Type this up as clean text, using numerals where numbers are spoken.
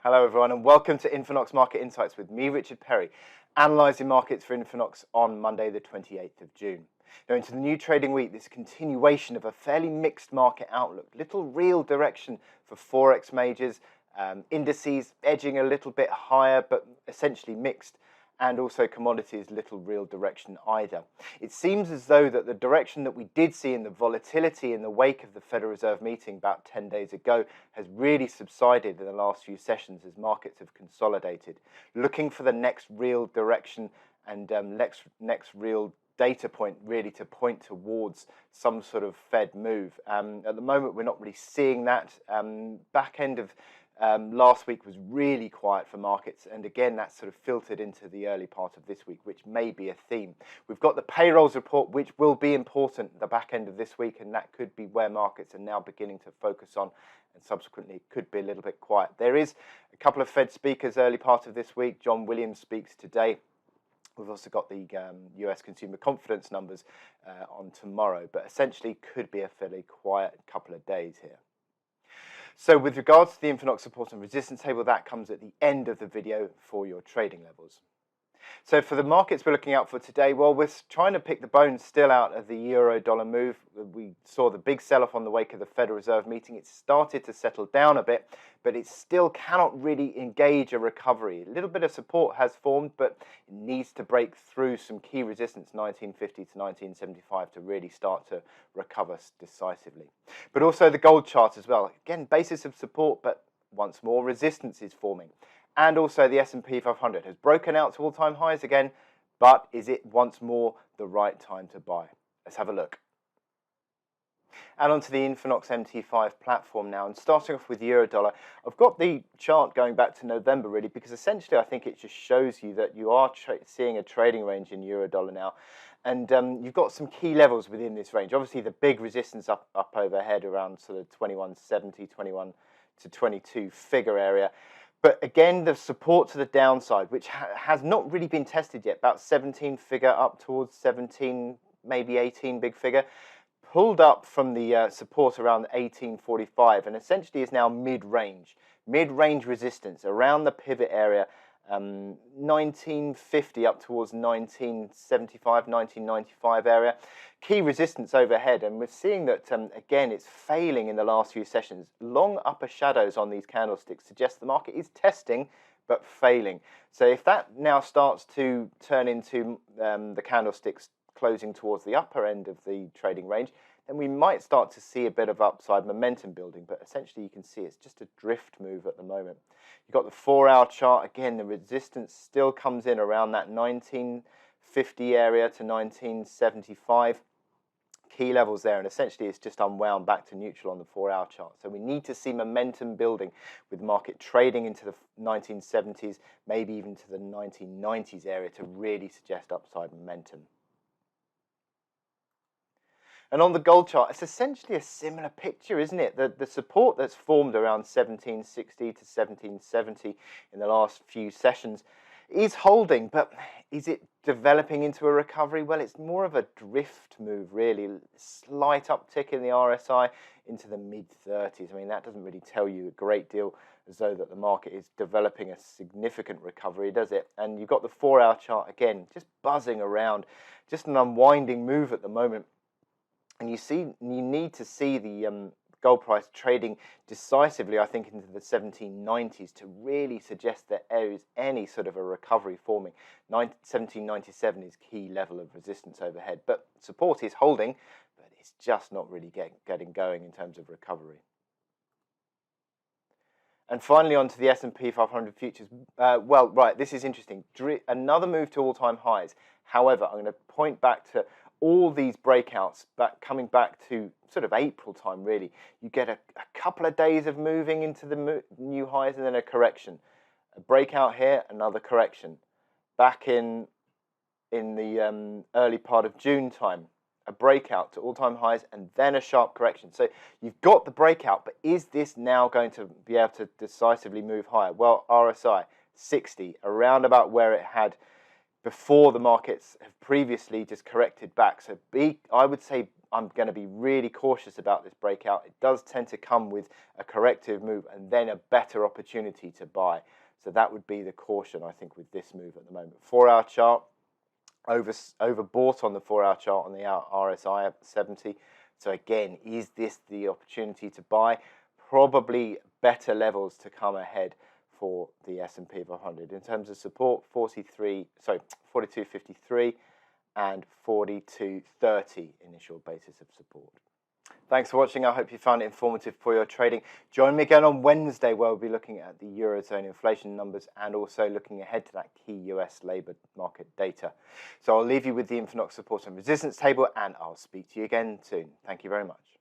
Hello everyone and welcome to INFINOX Market Insights with me, Richard Perry, analysing markets for INFINOX on Monday the 28th of June. Now into the new trading week, this continuation of a fairly mixed market outlook, little real direction for Forex majors, indices edging a little bit higher but essentially mixed, and also commodities little real direction either. It seems as though that the direction that we did see in the volatility in the wake of the Federal Reserve meeting about 10 days ago has really subsided in the last few sessions as markets have consolidated, looking for the next real direction and next real data point really to point towards some sort of Fed move. At the moment we're not really seeing that. Back end of last week was really quiet for markets, and again that's sort of filtered into the early part of this week, which may be a theme. We've got the payrolls report, which will be important at the back end of this week, and that could be where markets are now beginning to focus on, and subsequently could be a little bit quiet. There is a couple of Fed speakers early part of this week. John Williams speaks today. We've also got the US consumer confidence numbers on tomorrow, but essentially could be a fairly quiet couple of days here. So with regards to the INFINOX support and resistance table, that comes at the end of the video for your trading levels. So for the markets we're looking out for today, well, we're trying to pick the bones still out of the euro-dollar move. We saw the big sell-off on the wake of the Federal Reserve meeting. It started to settle down a bit, but it still cannot really engage a recovery. A little bit of support has formed, but it needs to break through some key resistance, 1950 to 1975, to really start to recover decisively. But also the gold chart as well. Again, basis of support, but once more resistance is forming. And also the S&P 500 has broken out to all-time highs again, but is it once more the right time to buy? Let's have a look. And onto the INFINOX MT5 platform now, and starting off with euro-dollar. I've got the chart going back to November really, because essentially I think it just shows you that you are seeing a trading range in euro-dollar now. And you've got some key levels within this range. Obviously the big resistance up overhead around sort of 2170, 21 to 22 figure area. But again, the support to the downside, which has not really been tested yet, about 17 figure up towards 17, maybe 18 big figure, pulled up from the support around 1845 and essentially is now mid-range resistance around the pivot area, 1950 up towards 1975, 1995 area. Key resistance overhead, and we're seeing that again it's failing in the last few sessions. Long upper shadows on these candlesticks suggest the market is testing but failing. So if that now starts to turn into the candlesticks closing towards the upper end of the trading range, then we might start to see a bit of upside momentum building, but essentially you can see it's just a drift move at the moment. You've got the 4-hour chart. Again, the resistance still comes in around that 1950 area to 1975. Key levels there, and essentially it's just unwound back to neutral on the 4-hour chart. So we need to see momentum building with market trading into the 1970s, maybe even to the 1990s area to really suggest upside momentum. And on the gold chart, it's essentially a similar picture, isn't it? The support that's formed around 1760 to 1770 in the last few sessions is holding, but is it developing into a recovery? Well, it's more of a drift move, really. Slight uptick in the RSI into the mid-30s. I mean, that doesn't really tell you a great deal as though that the market is developing a significant recovery, does it? And you've got the 4-hour chart, again, just buzzing around, just an unwinding move at the moment. And you need to see the gold price trading decisively, I think, into the 1790s to really suggest that there is any sort of a recovery forming. 1797 is key level of resistance overhead, but support is holding, but it's just not really getting going in terms of recovery. And finally, on to the S&P 500 futures. Well, right, this is interesting. Another move to all-time highs. However, I'm going to point back to all these breakouts coming back to sort of April time, really. You get a couple of days of moving into the new highs and then a correction. A breakout here, another correction. Back in the early part of June time, a breakout to all-time highs and then a sharp correction. So you've got the breakout, but is this now going to be able to decisively move higher? Well, RSI 60, around about where it had before the markets have previously just corrected back. So I would say I'm going to be really cautious about this breakout. It does tend to come with a corrective move and then a better opportunity to buy. So that would be the caution, I think, with this move at the moment. 4-hour chart, overbought on the 4-hour chart on the RSI at 70. So again, is this the opportunity to buy? Probably better levels to come ahead for the S&P 500. In terms of support, 42.53 and 42.30 initial basis of support. Thanks for watching. I hope you found it informative for your trading. Join me again on Wednesday where we'll be looking at the Eurozone inflation numbers and also looking ahead to that key US labour market data. So I'll leave you with the INFINOX support and resistance table and I'll speak to you again soon. Thank you very much.